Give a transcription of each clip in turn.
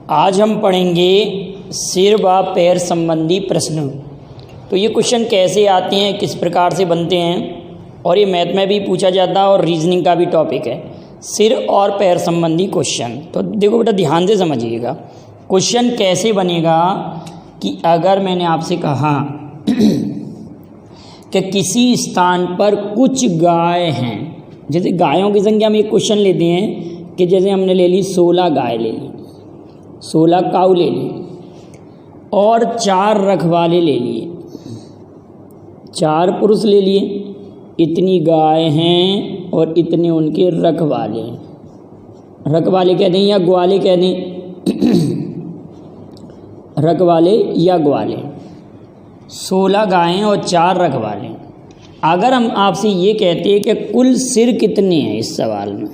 आज हम पढ़ेंगे सिर व पैर संबंधी प्रश्न। तो ये क्वेश्चन कैसे आते हैं, किस प्रकार से बनते हैं, और ये मैथ में भी पूछा जाता है और रीजनिंग का भी टॉपिक है, सिर और पैर संबंधी क्वेश्चन। तो देखो बेटा, ध्यान से समझिएगा। क्वेश्चन कैसे बनेगा कि अगर मैंने आपसे कहा कि किसी स्थान पर कुछ गाय हैं, जैसे गायों की संख्या में एक क्वेश्चन लेते हैं कि जैसे हमने ले ली 16 गाय ले ली, 16 काऊ ले ली और 4 रखवाले ले लिए, 4 पुरुष ले लिए, इतनी गाय हैं और इतने उनके रखवाले हैं। रखवाले कह दें या ग्वाले कह दें, रखवाले या ग्वाले, 16 गायें और 4 रखवाले। अगर हम आपसे ये कहते हैं कि कुल सिर कितने हैं, इस सवाल में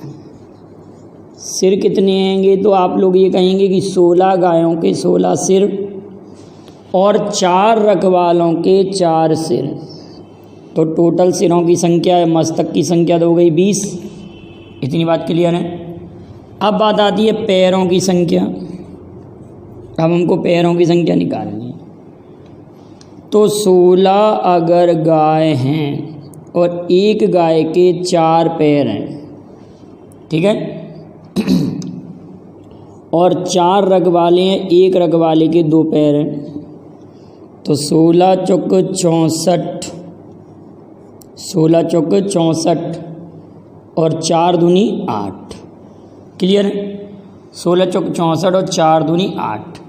सिर कितने हैंगे, तो आप लोग ये कहेंगे कि 16 गायों के 16 सिर और 4 रखवालों के 4 सिर। तो टोटल सिरों की संख्या है, मस्तक की संख्या तो हो गई 20। इतनी बात क्लियर है। अब बात आती है पैरों की संख्या। अब हमको पैरों की संख्या निकालनी है। तो 16 अगर गाय हैं और एक गाय के 4 पैर हैं, ठीक है, और 4 रखवाले हैं, एक रखवाले के 2 पैर हैं, तो 16 चौक 64, 16 चौक 64 और 4 दूनी 8। क्लियर है? 16 चौक 64 और 4 दूनी 8।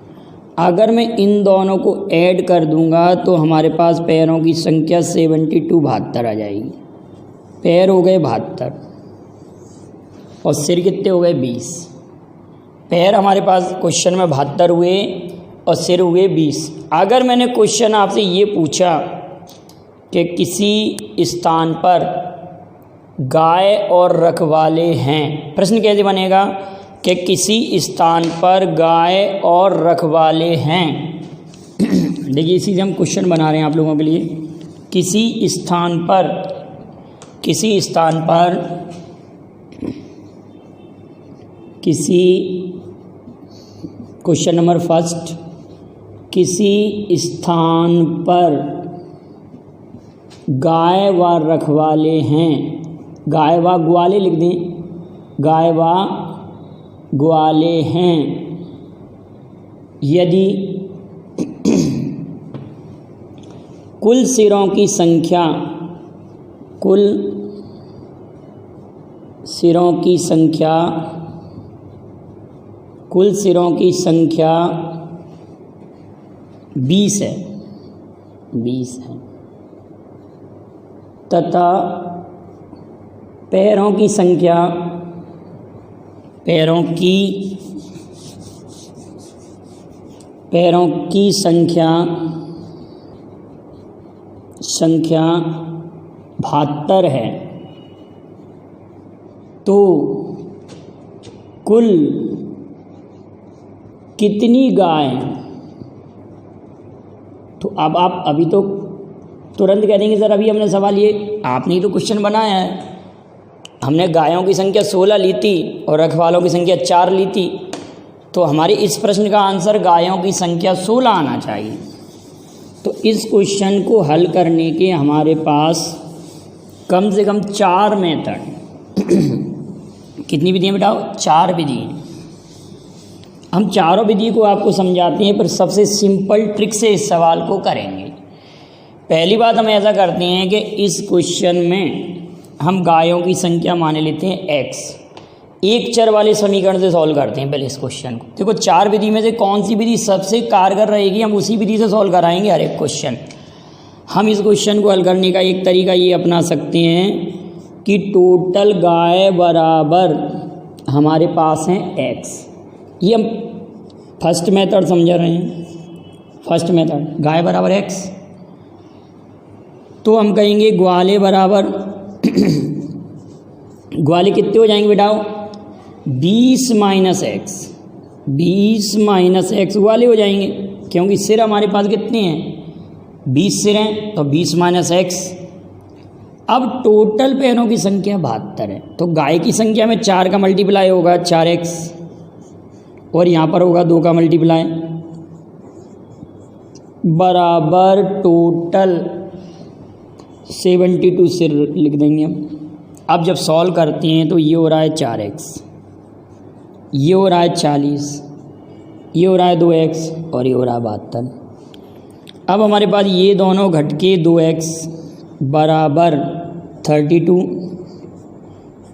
अगर मैं इन दोनों को ऐड कर दूंगा तो हमारे पास पैरों की संख्या 72 72 आ जाएगी। पैर हो गए 72 और सिर कितने हो गए 20। पैर हमारे पास क्वेश्चन में 72 हुए और सिर हुए 20। अगर मैंने क्वेश्चन आपसे ये पूछा कि किसी स्थान पर गाय और रखवाले हैं, प्रश्न कैसे बनेगा कि किसी स्थान पर गाय और रखवाले हैं। देखिए, इसी से हम क्वेश्चन बना रहे हैं आप लोगों के लिए। किसी स्थान पर क्वेश्चन नंबर फर्स्ट, किसी स्थान पर गाय व रखवाले हैं, गाय व ग्वाले लिख दें, गाय व ग्वाले हैं, यदि कुल सिरों की संख्या, कुल सिरों की संख्या 20 है, 20 है, तथा पैरों की संख्या 72 है, तो कुल कितनी गाय? तो अब आप अभी तो तुरंत कह देंगे सर अभी हमने सवाल ये आपने ही तो क्वेश्चन बनाया है, हमने गायों की संख्या 16 ली थी और रखवालों की संख्या 4 ली थी, तो हमारे इस प्रश्न का आंसर गायों की संख्या 16 आना चाहिए। तो इस क्वेश्चन को हल करने के हमारे पास कम से कम 4 मेथड कितनी विधियाँ बताओ? 4 विधि। हम चारों विधि को आपको समझाते हैं, पर सबसे सिंपल ट्रिक से इस सवाल को करेंगे। पहली बात हम ऐसा करते हैं कि इस क्वेश्चन में हम गायों की संख्या मान लेते हैं x, एक चर वाले समीकरण से सॉल्व करते हैं पहले इस क्वेश्चन को। देखो 4 विधि में से कौन सी विधि सबसे कारगर रहेगी, हम उसी विधि से सॉल्व कराएंगे हर एक क्वेश्चन। हम इस क्वेश्चन को हल करने का एक तरीका ये अपना सकते हैं कि टोटल गाय बराबर हमारे पास हैं x। ये हम फर्स्ट मेथड समझा रहे हैं, फर्स्ट मेथड गाय बराबर x। तो हम कहेंगे ग्वाले बराबर ग्वाले कितने हो जाएंगे बेटाओ? 20 माइनस एक्स, 20 माइनस एक्स ग्वाले हो जाएंगे, क्योंकि सिर हमारे पास कितने हैं? 20 सिर हैं, तो 20 माइनस एक्स। अब टोटल पैरों की संख्या 72 है, तो गाय की संख्या में 4 का मल्टीप्लाई होगा 4x, और यहाँ पर होगा 2 का मल्टीप्लाई बराबर टोटल 72 से लिख देंगे हम। अब जब सॉल्व करते हैं तो ये हो रहा है 4x, ये हो रहा है 40, ये हो रहा है 2x और ये हो रहा है 72। अब हमारे पास ये दोनों घटके 2x बराबर 32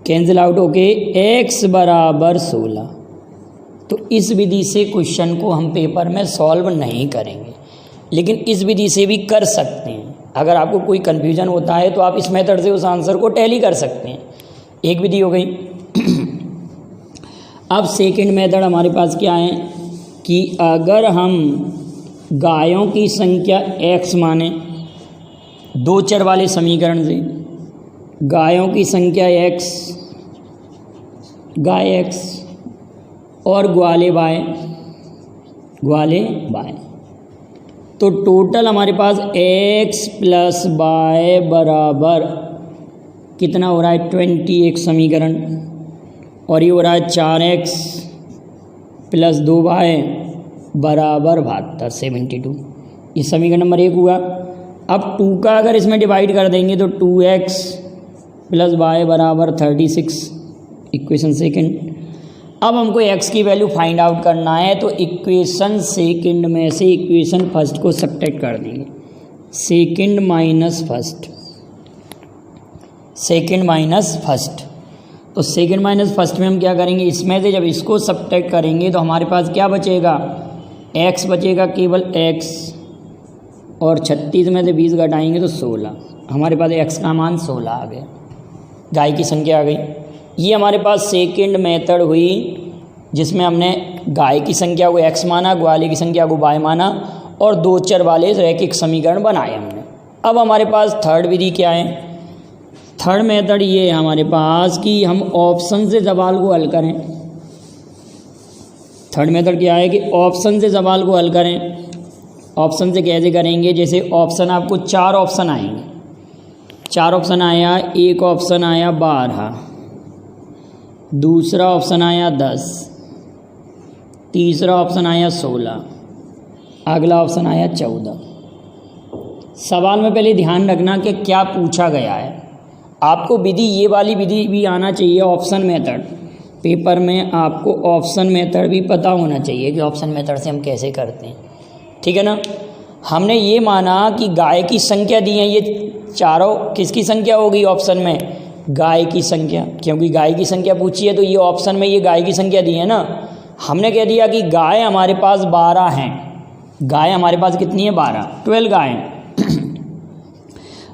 कैंसिल आउट होके x बराबर 16। तो इस विधि से क्वेश्चन को हम पेपर में सॉल्व नहीं करेंगे, लेकिन इस विधि से भी कर सकते हैं। अगर आपको कोई कन्फ्यूजन होता है तो आप इस मेथड से उस आंसर को टैली कर सकते हैं। एक विधि हो गई। अब सेकंड मेथड हमारे पास क्या है कि अगर हम गायों की संख्या x माने, 2 चर वाले समीकरण से गायों की संख्या x, गाय x और ग्वाले y, तो टोटल हमारे पास x प्लस y बराबर कितना हो रहा है 21 समीकरण, और ये हो रहा है 4x प्लस 2y बराबर 72। ये समीकरण नंबर 1 हुआ। अब 2 का अगर इसमें डिवाइड कर देंगे तो 2x प्लस y बराबर 36, इक्वेशन सेकंड। अब हमको x की वैल्यू फाइंड आउट करना है, तो इक्वेशन सेकंड में से इक्वेशन फर्स्ट को सब्ट्रैक्ट कर देंगे। Second minus first, second minus first, तो सेकंड माइनस फर्स्ट में हम क्या करेंगे, इसमें से जब इसको सब्ट्रैक्ट करेंगे तो हमारे पास क्या बचेगा, x बचेगा केवल x, और 36 में से 20 घटाएंगे तो 16। हमारे पास x का मान 16 आ गया, गाय की संख्या आ गई। ये हमारे पास सेकंड मेथड हुई जिसमें हमने गाय की संख्या को x माना, ग्वाले की संख्या को y माना और 2 चर वाले रैखिक समीकरण बनाए हमने। अब हमारे पास थर्ड विधि क्या है, थर्ड मेथड ये है हमारे पास कि हम ऑप्शन से सवाल को हल करें। थर्ड मेथड क्या है कि ऑप्शन से सवाल को हल करें। ऑप्शन से कैसे करेंगे, जैसे ऑप्शन आपको 4 ऑप्शन आएंगे, 4 ऑप्शन आया, एक ऑप्शन आया 12, दूसरा ऑप्शन आया 10, तीसरा ऑप्शन आया 16, अगला ऑप्शन आया 14। सवाल में पहले ध्यान रखना कि क्या पूछा गया है। आपको विधि, ये वाली विधि भी आना चाहिए, ऑप्शन मेथड। पेपर में आपको ऑप्शन मेथड भी पता होना चाहिए कि ऑप्शन मेथड से हम कैसे करते हैं, ठीक है ना। हमने ये माना कि गाय की संख्या दी है, ये चारों किसकी संख्या होगी ऑप्शन में, गाय की संख्या, क्योंकि गाय की संख्या पूछी है तो ये ऑप्शन में ये गाय की संख्या दी है ना। हमने कह दिया कि गाय हमारे पास 12 हैं, गाय हमारे पास कितनी है 12, 12 गाय।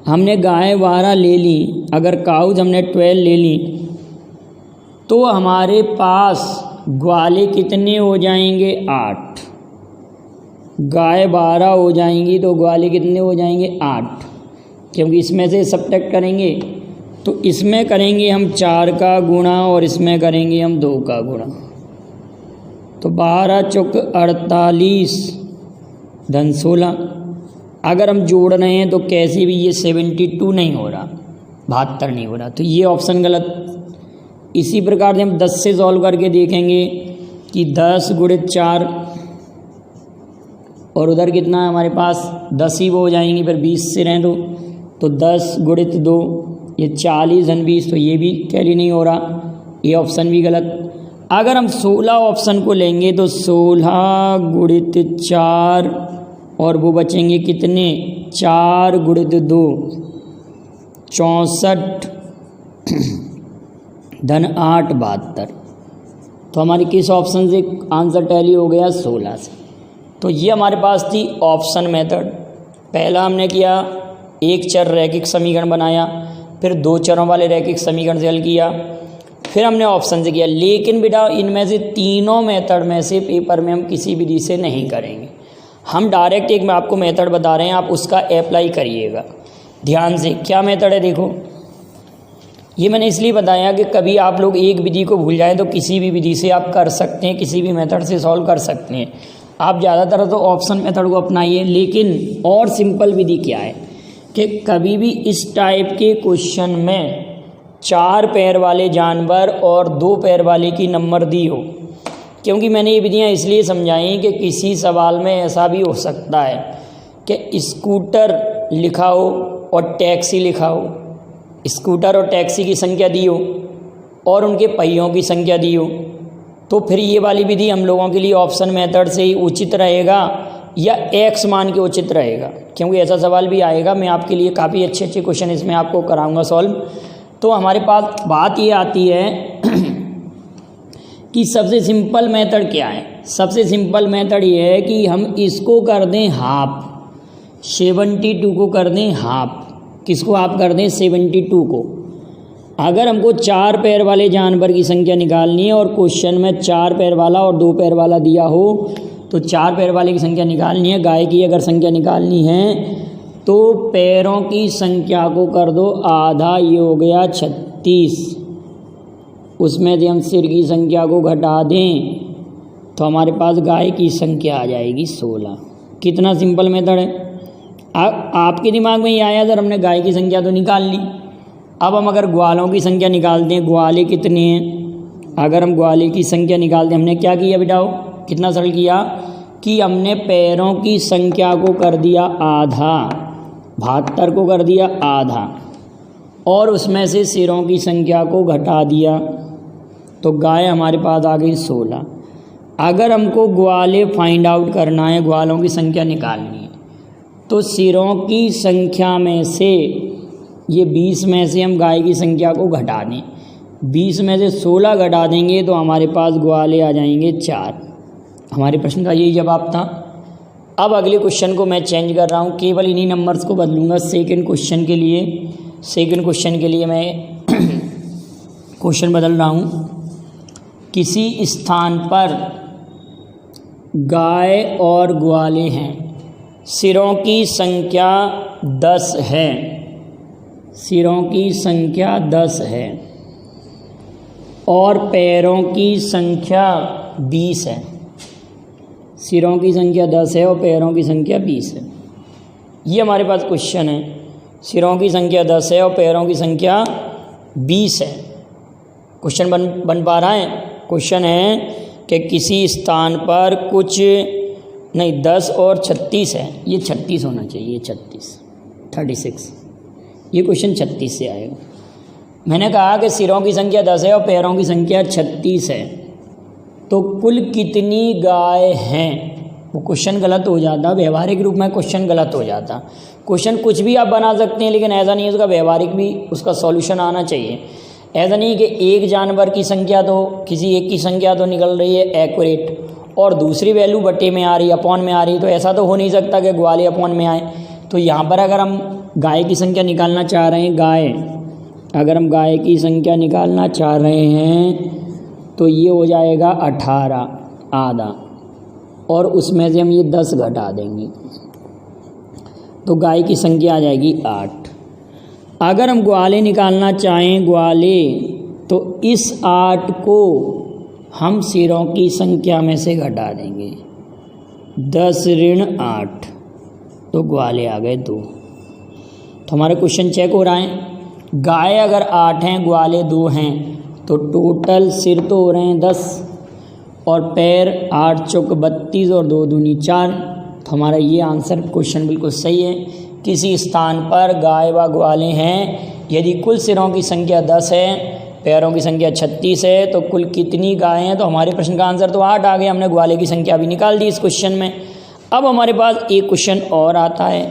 हमने गाय 12 ले ली, अगर काउज हमने 12 ले ली तो हमारे पास ग्वाले कितने हो जाएंगे 8, गाय 12 हो जाएंगी तो ग्वाले कितने हो जाएंगे 8, क्योंकि इसमें से सब्ट्रैक्ट करेंगे तो इसमें करेंगे हम 4 का गुणा और इसमें करेंगे हम 2 का गुणा, तो 12 चौक 48 धन 16। अगर हम जोड़ रहे हैं तो कैसे भी ये 72 नहीं हो रहा, 72 नहीं हो रहा, तो ये ऑप्शन गलत। इसी प्रकार से हम 10 से सॉल्व करके देखेंगे कि 10 गुणित 4 और उधर कितना है हमारे पास 10 ही वो हो जाएंगी, फिर 20 से रहें तो 10 गुणित 2 ये 40 धन 20, तो ये भी टैली नहीं हो रहा, ये ऑप्शन भी गलत। अगर हम 16 ऑप्शन को लेंगे तो 16 गुणित 4 और वो बचेंगे कितने 4 गुणित 2 64 धन 8 72, तो हमारी किस ऑप्शन से आंसर टैली हो गया 16 से। तो ये हमारे पास थी ऑप्शन मेथड। पहला हमने किया एक चर रैखिक समीकरण बनाया, फिर 2 चरों वाले रैखिक समीकरण से हल किया, फिर हमने ऑप्शन से किया। लेकिन बेटा इनमें से तीनों मेथड में से पेपर में हम किसी विधि से नहीं करेंगे, हम डायरेक्ट एक मैं आपको मेथड बता रहे हैं, आप उसका अप्लाई करिएगा ध्यान से। क्या मेथड है देखो, ये मैंने इसलिए बताया कि कभी आप लोग एक विधि को भूल जाएं तो किसी भी विधि से आप कर सकते हैं, किसी भी मेथड से सॉल्व कर सकते हैं। आप ज़्यादातर तो ऑप्शन मेथड को अपनाइए, लेकिन और सिंपल विधि क्या है कि कभी भी इस टाइप के क्वेश्चन में 4 पैर वाले जानवर और 2 पैर वाले की नंबर दी हो क्योंकि मैंने ये विधियाँ इसलिए समझाई कि किसी सवाल में ऐसा भी हो सकता है कि स्कूटर लिखा हो और टैक्सी लिखा हो, स्कूटर और टैक्सी की संख्या दी हो और उनके पहियों की संख्या दी हो, तो फिर ये वाली विधि हम लोगों के लिए ऑप्शन मेथड से ही उचित रहेगा या एक्स मान के उचित रहेगा, क्योंकि ऐसा सवाल भी आएगा। मैं आपके लिए काफ़ी अच्छे अच्छे क्वेश्चन इसमें आपको कराऊंगा सॉल्व। तो हमारे पास बात ये आती है कि सबसे सिंपल मेथड क्या है। सबसे सिंपल मेथड ये है कि हम इसको कर दें हाफ, 72 को कर दें हाफ। किसको हाफ कर दें? 72 को। अगर हमको 4 पैर वाले जानवर की संख्या निकालनी है और क्वेश्चन में 4 पैर वाला और 2 पैर वाला दिया हो, तो 4 पैर वाले की संख्या निकालनी है। गाय की अगर संख्या निकालनी है तो पैरों की संख्या को कर दो आधा, ये हो गया 36। उसमें से हम सिर की संख्या को घटा दें तो हमारे पास गाय की संख्या आ जाएगी 16। कितना सिंपल मेथड है। आपके दिमाग में ये आया सर हमने गाय की संख्या तो निकाल ली, अब हम अगर ग्वालों की संख्या निकालते हैं, ग्वाले कितने हैं, अगर हम ग्वाले की संख्या निकालते हैं, हमने क्या किया बेटाओ, कितना सरल किया कि हमने पैरों की संख्या को कर दिया आधा, 72 को कर दिया आधा, और उसमें से सिरों की संख्या को घटा दिया, तो गाय हमारे पास आ गई 16। अगर हमको ग्वाले फाइंड आउट करना है, ग्वालों की संख्या निकालनी है, तो सिरों की संख्या में से ये 20 में से हम गाय की संख्या को घटा दें, 20 में से 16 घटा देंगे तो हमारे पास ग्वाले आ जाएंगे 4। हमारे प्रश्न का यही जवाब था। अब अगले क्वेश्चन को मैं चेंज कर रहा हूँ, केवल इन्हीं नंबर्स को बदलूँगा। सेकंड क्वेश्चन के लिए मैं क्वेश्चन बदल रहा हूँ। किसी स्थान पर गाय और ग्वाले हैं, सिरों की संख्या 10 है, सिरों की संख्या 10 है और पैरों की संख्या 20 है। सिरों की संख्या 10 है और पैरों की संख्या 20 है। ये हमारे पास क्वेश्चन है। सिरों की संख्या 10 है और पैरों की संख्या 20 है। क्वेश्चन बन पा रहा है। क्वेश्चन है कि किसी स्थान पर कुछ नहीं 10 और 36 है, ये 36 होना चाहिए, 36 ये क्वेश्चन 36 से आएगा। मैंने कहा कि सिरों की संख्या 10 है और पैरों की संख्या 36 है, तो कुल कितनी गाय हैं। वो क्वेश्चन गलत हो जाता, व्यवहारिक रूप में क्वेश्चन गलत हो जाता। क्वेश्चन कुछ भी आप बना सकते हैं, लेकिन ऐसा नहीं है, उसका व्यवहारिक भी उसका सॉल्यूशन आना चाहिए। ऐसा नहीं कि एक जानवर की संख्या तो किसी एक की संख्या तो निकल रही है एक्यूरेट और दूसरी वैल्यू बटे में आ रही है, अपॉन में आ रही है, तो ऐसा तो हो नहीं सकता कि ग्वाले अपॉन में आए। तो यहाँ पर अगर हम गाय की संख्या निकालना चाह रहे हैं, अगर हम गाय की संख्या निकालना चाह रहे हैं तो ये हो जाएगा 18 आधा, और उसमें से हम ये 10 घटा देंगे तो गाय की संख्या आ जाएगी 8। अगर हम ग्वाले निकालना चाहें, ग्वाले, तो इस 8 को हम सिरों की संख्या में से घटा देंगे, 10 ऋण 8, तो ग्वाले आ गए 2। तो हमारा क्वेश्चन चेक हो रहा है। गाय अगर 8 हैं, ग्वाले 2 हैं, तो टोटल सिर तो हो रहे हैं 10 और पैर 8 चौक 32 और 2 दूनी 4। तो हमारा ये आंसर क्वेश्चन बिल्कुल सही है। किसी स्थान पर गाय व ग्वाले हैं, यदि कुल सिरों की संख्या 10 है, पैरों की संख्या 36 है, तो कुल कितनी गाय हैं। तो हमारे प्रश्न का आंसर तो 8 आ गया। हमने ग्वाले की संख्या भी निकाल दी इस क्वेश्चन में। अब हमारे पास एक क्वेश्चन और आता है,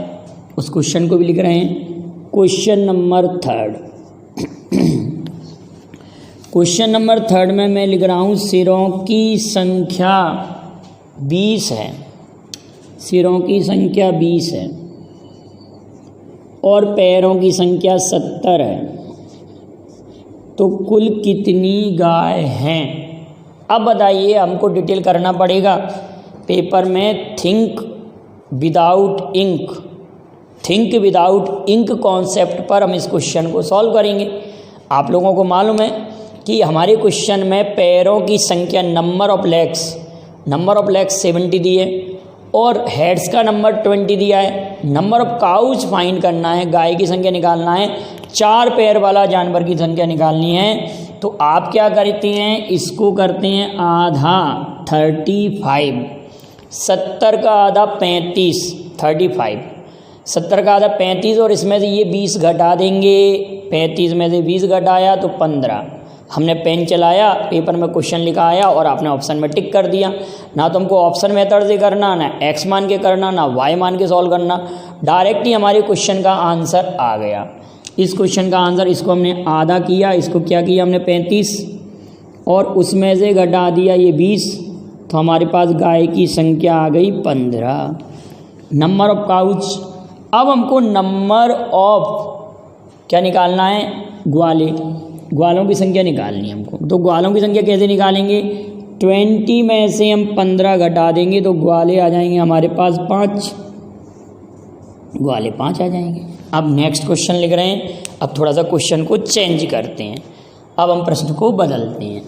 उस क्वेश्चन को भी लिख रहे हैं। क्वेश्चन नंबर 3 क्वेश्चन नंबर 3 में मैं लिख रहा हूँ सिरों की संख्या 20 है, सिरों की संख्या 20 है और पैरों की संख्या 70 है, तो कुल कितनी गाय हैं। अब बताइए, हमको डिटेल करना पड़ेगा पेपर में। थिंक विदाउट इंक कॉन्सेप्ट पर हम इस क्वेश्चन को सॉल्व करेंगे। आप लोगों को मालूम है कि हमारे क्वेश्चन में पैरों की संख्या नंबर ऑफ लेग्स 70 दी है और हेड्स का नंबर 20 दिया है। नंबर ऑफ काउज फाइंड करना है, गाय की संख्या निकालना है, 4 पैर वाला जानवर की संख्या निकालनी है। तो आप क्या करते हैं, इसको करते हैं आधा 35, 70 का आधा 35, 35, 70 का आधा 35 और इसमें से ये 20 घटा देंगे, 35 में से 20 घटाया तो 15। हमने पेन चलाया, पेपर में क्वेश्चन लिखा आया और आपने ऑप्शन में टिक कर दिया। ना तो हमको ऑप्शन मेथड से करना, ना एक्स मान के करना, ना वाई मान के सॉल्व करना, डायरेक्ट ही हमारे क्वेश्चन का आंसर आ गया। इस क्वेश्चन का आंसर, इसको हमने आधा किया, इसको क्या किया हमने 35 और उसमें से घटा दिया ये 20, तो हमारे पास गाय की संख्या आ गई 15। Number of couch. अब हमको नंबर ऑफ क्या निकालना है, ग्वाले, ग्वालों की संख्या निकालनी है हमको। तो ग्वालों की संख्या कैसे निकालेंगे, 20 में से हम 15 घटा देंगे तो ग्वाले आ जाएंगे हमारे पास 5, ग्वाले 5 आ जाएंगे। अब नेक्स्ट क्वेश्चन लिख रहे हैं। अब थोड़ा सा क्वेश्चन को चेंज करते हैं, अब हम प्रश्न को बदलते हैं।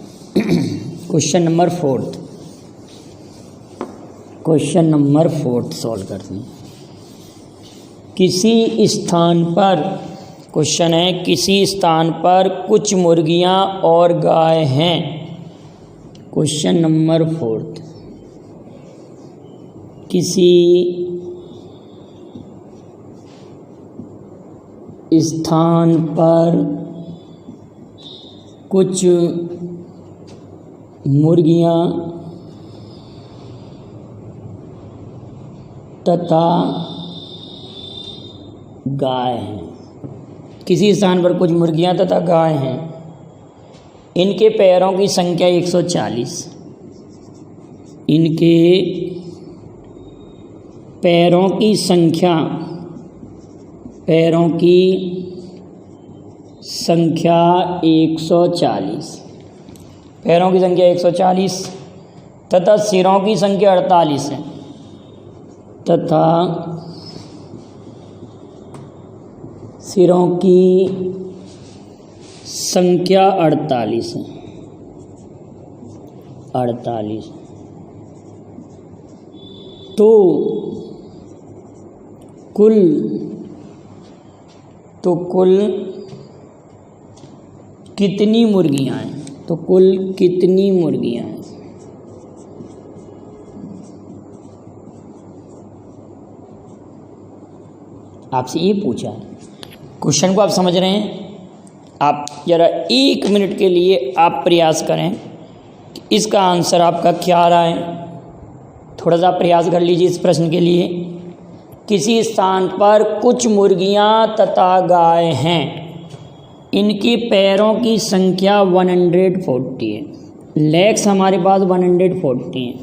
Question number 4, question number 4 solve करते हैं। किसी स्थान पर, क्वेश्चन है किसी स्थान पर कुछ मुर्गियां और गाय हैं। क्वेश्चन नंबर 4, किसी स्थान पर कुछ मुर्गियां तथा गाय हैं। किसी स्थान पर कुछ मुर्गियां तथा गाय हैं, इनके पैरों की संख्या 140, इनके पैरों की संख्या 140, पैरों की संख्या 140 तथा सिरों की संख्या 48 है, तथा सिरों की संख्या 48 है, 48। तो कुल कितनी मुर्गियां हैं, तो कुल कितनी मुर्गियां हैं। आपसे ये पूछा है, क्वेश्चन को आप समझ रहे हैं। आप जरा 1 मिनट के लिए आप प्रयास करें कि इसका आंसर आपका क्या आ रहा है। थोड़ा सा प्रयास कर लीजिए इस प्रश्न के लिए। किसी स्थान पर कुछ मुर्गियां तथा गाय हैं, इनके पैरों की संख्या 140 है, लेग्स हमारे पास 140 हैं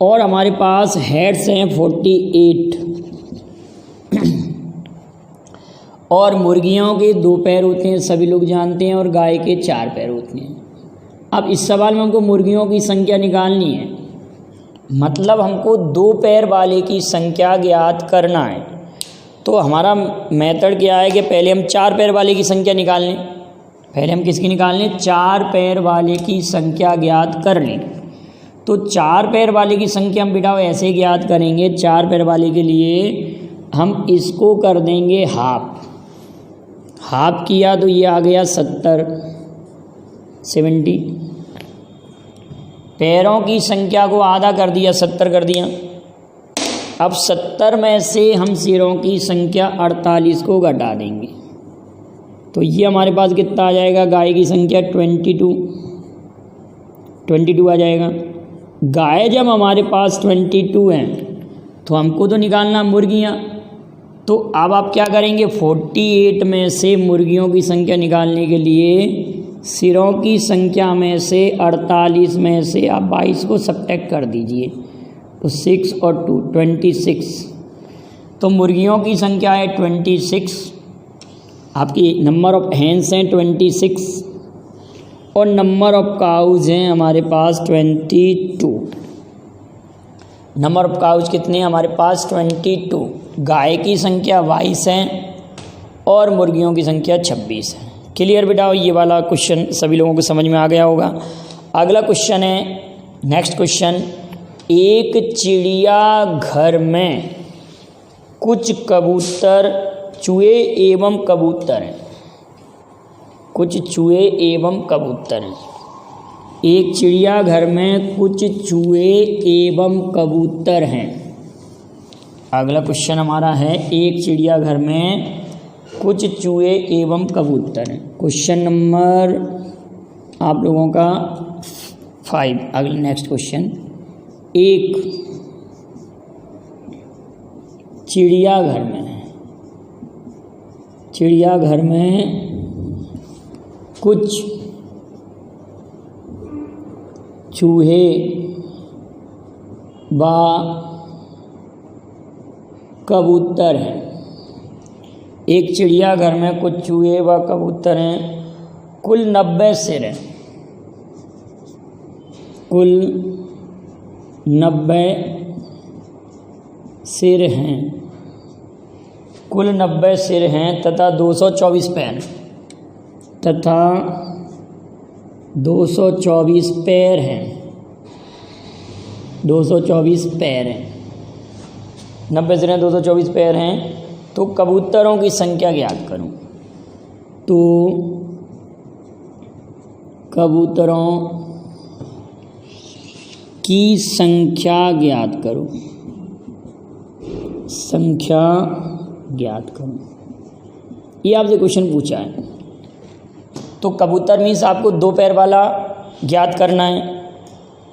और हमारे पास हेड्स हैं 48 और मुर्गियों के 2 पैर होते हैं, सभी लोग जानते हैं, और गाय के 4 पैर होते हैं। अब इस सवाल में हमको मुर्गियों की संख्या निकालनी है, मतलब हमको 2 पैर वाले की संख्या ज्ञात करना है। तो हमारा मेथड क्या है कि पहले हम 4 पैर वाले की संख्या निकाल लें। पहले हम किसकी निकाल लें, 4 पैर वाले की संख्या ज्ञात कर लें। तो 4 पैर वाले की संख्या हम बेटा ऐसे ज्ञात करेंगे, 4 पैर वाले के लिए हम इसको कर देंगे हाफ किया तो ये आ गया 70 पैरों की संख्या को आधा कर दिया, 70 कर दिया। अब 70 में से हम सिरों की संख्या 48 को घटा देंगे तो ये हमारे पास कितना आ जाएगा, गाय की संख्या 22 आ जाएगा। गाय जब हमारे पास 22 हैं तो हमको तो निकालना मुर्गियाँ, तो अब आप क्या करेंगे, 48 में से मुर्गियों की संख्या निकालने के लिए सिरों की संख्या में से 48 में से आप 22 को सब्ट्रैक्ट कर दीजिए, तो 6 और 2 26। तो मुर्गियों की संख्या है 26, आपकी नंबर ऑफ हेन्स हैं 26 और नंबर ऑफ काउज हैं हमारे पास 22। नंबर ऑफ काउज कितने हैं हमारे पास 22। गाय की संख्या 22 है और मुर्गियों की संख्या 26 है। क्लियर बेटा, ये वाला क्वेश्चन सभी लोगों को समझ में आ गया होगा। अगला क्वेश्चन है, नेक्स्ट क्वेश्चन, एक चिड़िया घर में कुछ कबूतर, चूहे एवं कबूतर हैं। कुछ चूहे एवं कबूतर हैं। एक चिड़ियाघर में कुछ चूहे एवं कबूतर हैं। अगला क्वेश्चन हमारा है, एक चिड़ियाघर में कुछ चूहे एवं कबूतर हैं। क्वेश्चन नंबर आप लोगों का 5। अगला नेक्स्ट क्वेश्चन, एक चिड़ियाघर में कुछ चूहे व कबूतर हैं। एक चिड़ियाघर में कुछ चूहे व कबूतर हैं। कुल 90 सिर हैं। कुल 90 सिर हैं। कुल 90 सिर हैं तथा 224 पैर तथा 224 पैर हैं। 224 पैर हैं। 90 सिर हैं, 224 पैर हैं। तो कबूतरों की संख्या ज्ञात करूं। तो कबूतरों की संख्या ज्ञात करो। संख्या ज्ञात करो, ये आपसे क्वेश्चन पूछा है। तो कबूतर मीन्स आपको 2 पैर वाला ज्ञात करना है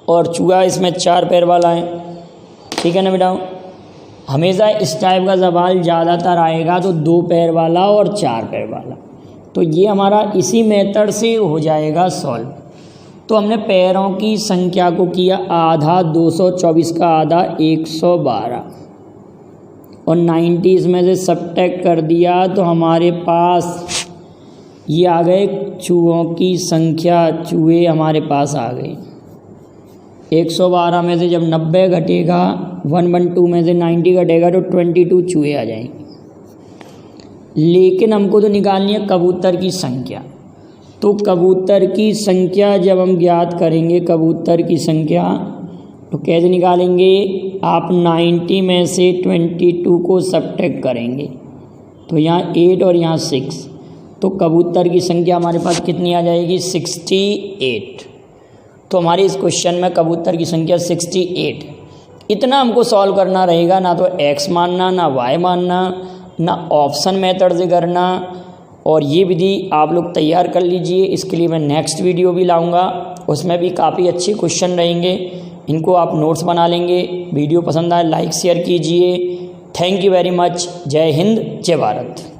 और चूहा इसमें 4 पैर वाला है। ठीक है ना बेटा? हमेशा इस टाइप का सवाल ज़्यादातर आएगा तो 2 पैर वाला और 4 पैर वाला। तो ये हमारा इसी मेथड से हो जाएगा सॉल्व। तो हमने पैरों की संख्या को किया आधा, 224 का आधा 112 और 90 इसमें से सब्ट्रैक्ट कर दिया तो हमारे पास ये आ गए चूहों की संख्या। चूहे हमारे पास आ गए। 112 में से जब 90 घटेगा, 112 में से 90 घटेगा तो 22 चूहे आ जाएंगे। लेकिन हमको तो निकालनी है कबूतर की संख्या। तो कबूतर की संख्या जब हम ज्ञात करेंगे, कबूतर की संख्या तो कैसे निकालेंगे? आप 90 में से 22 को सब्ट्रैक्ट करेंगे तो यहाँ 8 और यहाँ 6, तो कबूतर की संख्या हमारे पास कितनी आ जाएगी? 68। तो हमारे इस क्वेश्चन में कबूतर की संख्या 68 है। इतना हमको सॉल्व करना रहेगा, ना तो x मानना, ना y मानना, ना ऑप्शन मेथड से करना। और ये विधि आप लोग तैयार कर लीजिए। इसके लिए मैं नेक्स्ट वीडियो भी लाऊंगा, उसमें भी काफ़ी अच्छे क्वेश्चन रहेंगे। इनको आप नोट्स बना लेंगे। वीडियो पसंद आए लाइक शेयर कीजिए। Thank you very much. जय हिंद, जय भारत।